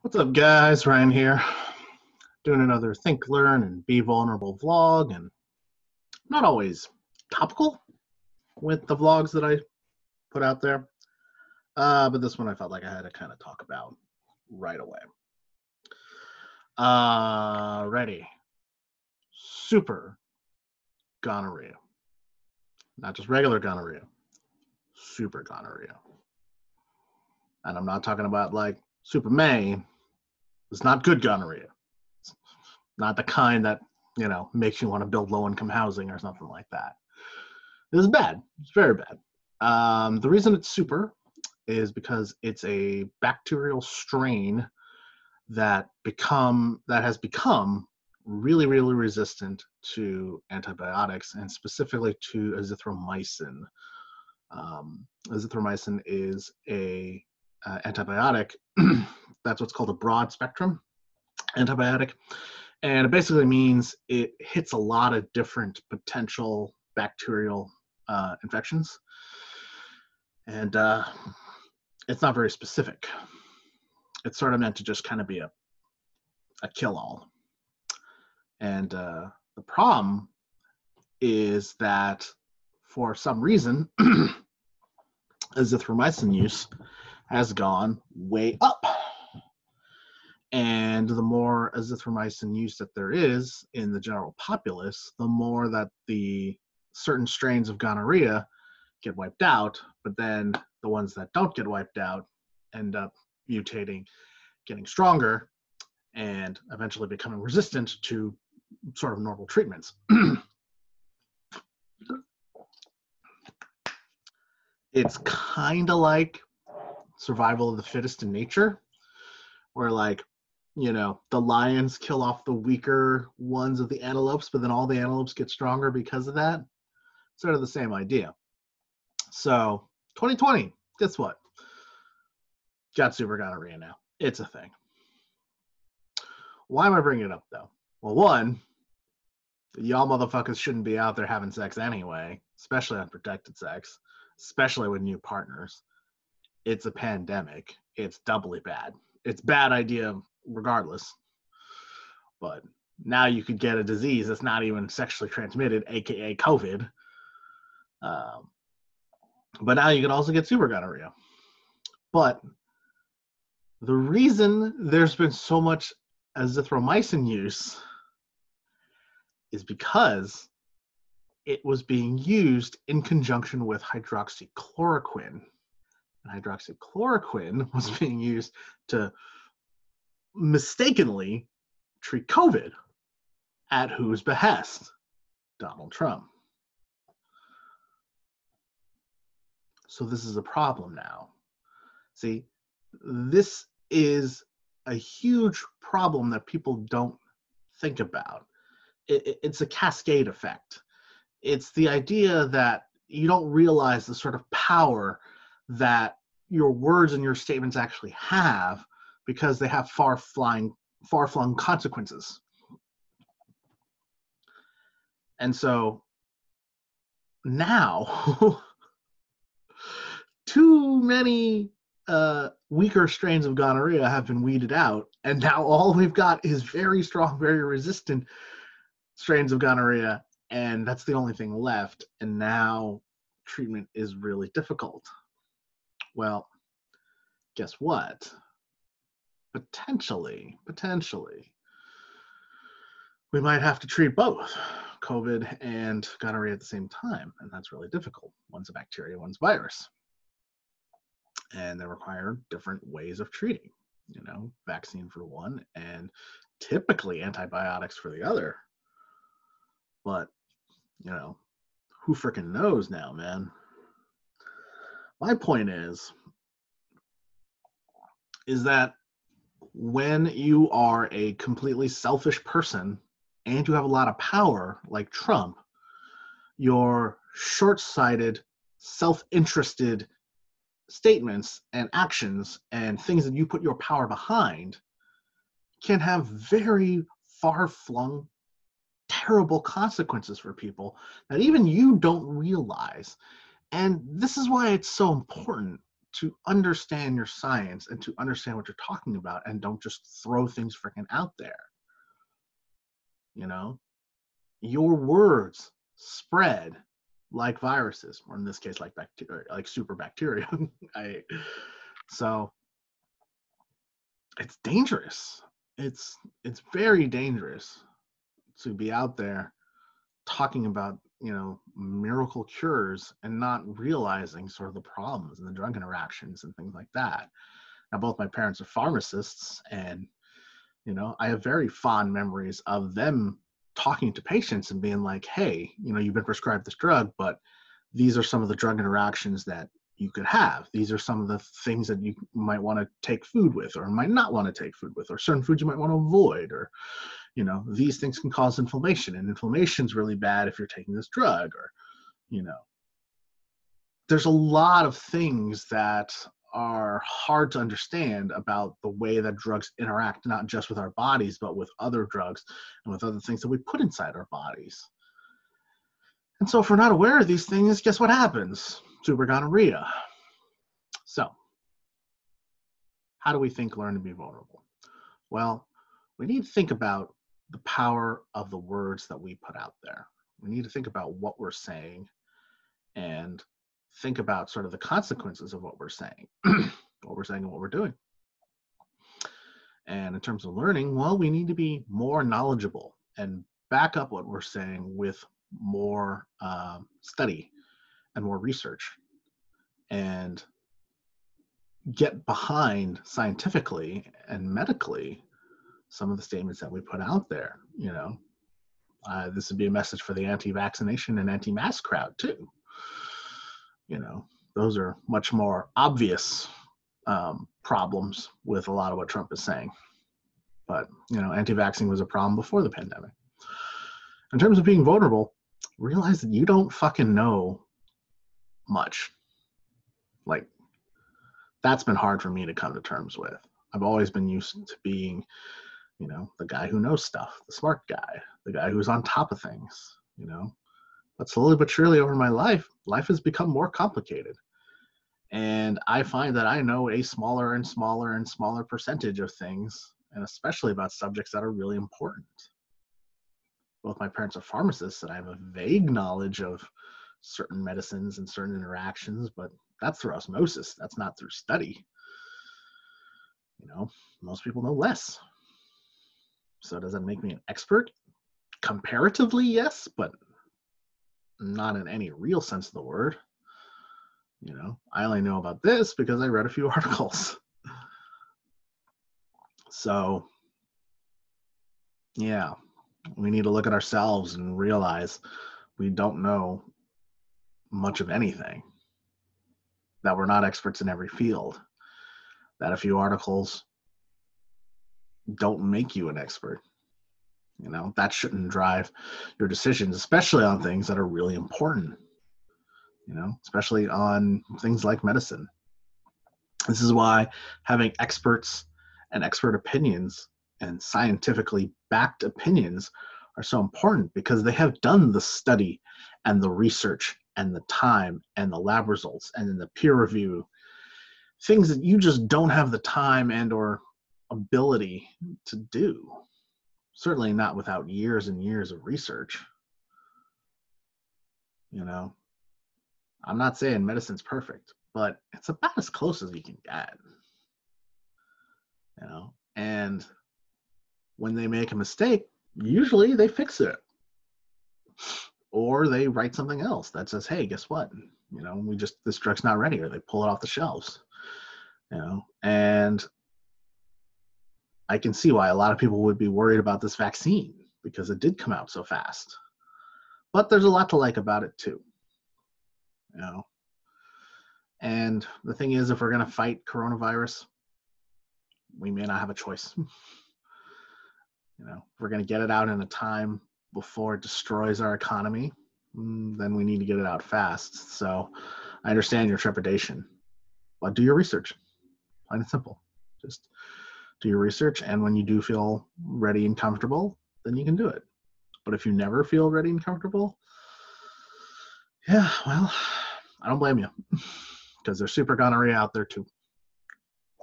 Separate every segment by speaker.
Speaker 1: What's up, guys? Ryan here, doing another Think, Learn, and Be Vulnerable vlog. And not always topical with the vlogs that I put out there, but this one I felt like I had to kind of talk about right away. Ready? Super gonorrhea. Not just regular gonorrhea, super gonorrhea. And I'm not talking about like super May. It's not good gonorrhea. It's not the kind that, makes you want to build low-income housing or something like that. This is bad. It's very bad. The reason it's super is because it's a bacterial strain that has become really, really resistant to antibiotics, and specifically to azithromycin. Azithromycin is a antibiotic. That's what's called a broad spectrum antibiotic, and it basically means it hits a lot of different potential bacterial infections, and it's not very specific. It's sort of meant to just kind of be a kill-all. And the problem is that for some reason, azithromycin use has gone way up. And the more azithromycin use that there is in the general populace, the more that the certain strains of gonorrhea get wiped out, but then the ones that don't get wiped out end up mutating, getting stronger, and eventually becoming resistant to sort of normal treatments. It's kind of like survival of the fittest in nature, where the lions kill off the weaker ones of the antelopes, but then all the antelopes get stronger because of that. Sort of the same idea. So 2020, guess what? Got super gonorrhea now. It's a thing. Why am I bringing it up, though? Well, one, y'all motherfuckers shouldn't be out there having sex anyway, especially unprotected sex, especially with new partners. It's a pandemic. It's doubly bad. It's a bad idea regardless. But now you could get a disease that's not even sexually transmitted, aka COVID. But now you can also get super gonorrhea. But the reason there's been so much azithromycin use is because it was being used in conjunction with hydroxychloroquine. And hydroxychloroquine was being used to mistakenly treat COVID. At whose behest? Donald Trump. So this is a problem now. See, this is a huge problem that people don't think about. It's a cascade effect. It's the idea that you don't realize the sort of power that your words and your statements actually have, because they have far-flung consequences. And so now, too many weaker strains of gonorrhea have been weeded out, and now all we've got is very strong, very resistant strains of gonorrhea, and that's the only thing left. And now treatment is really difficult. Well, guess what? Potentially, we might have to treat both COVID and gonorrhea at the same time, and that's really difficult. One's a bacteria, one's a virus. And they require different ways of treating, vaccine for one and typically antibiotics for the other. But, who freaking knows now, man? My point is that when you are a completely selfish person and you have a lot of power like Trump, your short-sighted, self-interested statements and actions and things that you put your power behind can have very far-flung, terrible consequences for people that even you don't realize. And this is why it's so important to understand your science and to understand what you're talking about, and don't just throw things freaking out there. You know, your words spread like viruses, or in this case, like bacteria, like super bacteria. So it's dangerous. It's very dangerous to be out there talking about, you know, miracle cures and not realizing sort of the problems and the drug interactions and things like that. Now, both my parents are pharmacists, and, you know, I have very fond memories of them talking to patients and being like, hey, you know, you've been prescribed this drug, but these are some of the drug interactions that you could have. These are some of the things that you might want to take food with, or might not want to take food with, or certain foods you might want to avoid, or, you know, these things can cause inflammation, and inflammation's really bad if you're taking this drug, or, you know, there's a lot of things that are hard to understand about the way that drugs interact, not just with our bodies, but with other drugs and with other things that we put inside our bodies. And so if we're not aware of these things, guess what happens? Super gonorrhea. So how do we think learn to be vulnerable? Well, we need to think about the power of the words that we put out there. We need to think about what we're saying and think about sort of the consequences of what we're saying, what we're saying and what we're doing. And in terms of learning, well, we need to be more knowledgeable and back up what we're saying with more study and more research, and get behind scientifically and medically some of the statements that we put out there. You know, this would be a message for the anti-vaccination and anti-mask crowd too. You know, those are much more obvious problems with a lot of what Trump is saying. But, you know, anti-vaxxing was a problem before the pandemic. In terms of being vulnerable, realize that you don't fucking know much. Like, that's been hard for me to come to terms with. I've always been used to being, you know, the guy who knows stuff, the smart guy, the guy who's on top of things, you know. But slowly but surely over my life has become more complicated. And I find that I know a smaller and smaller and smaller percentage of things, and especially about subjects that are really important. Both my parents are pharmacists, and I have a vague knowledge of certain medicines and certain interactions, but that's through osmosis. That's not through study. You know, most people know less. So does that make me an expert? Comparatively, yes, but not in any real sense of the word. You know, I only know about this because I read a few articles. So, yeah, we need to look at ourselves and realize we don't know much of anything, that we're not experts in every field, that a few articles don't make you an expert. You know, that shouldn't drive your decisions, especially on things that are really important, you know, especially on things like medicine. This is why having experts and expert opinions and scientifically backed opinions are so important, because they have done the study and the research and the time and the lab results and then the peer review, things that you just don't have the time and or ability to do. Certainly not without years and years of research. You know, I'm not saying medicine's perfect, but it's about as close as you can get. You know, and when they make a mistake, usually they fix it. Or they write something else that says, hey, guess what? You know, this drug's not ready, or they pull it off the shelves. You know, and I can see why a lot of people would be worried about this vaccine, because it did come out so fast. But there's a lot to like about it too. You know, and the thing is, if we're going to fight coronavirus, we may not have a choice. You know, if we're going to get it out in a time before it destroys our economy, then we need to get it out fast. So I understand your trepidation, but do your research. Plain and simple. Just do your research, and when you do feel ready and comfortable, then you can do it. But if you never feel ready and comfortable, yeah, well, I don't blame you. because there's super gonorrhea out there too.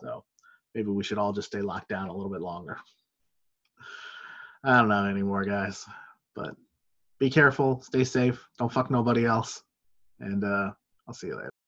Speaker 1: So maybe we should all just stay locked down a little bit longer. I don't know anymore, guys. But be careful, stay safe, don't fuck nobody else, and I'll see you later.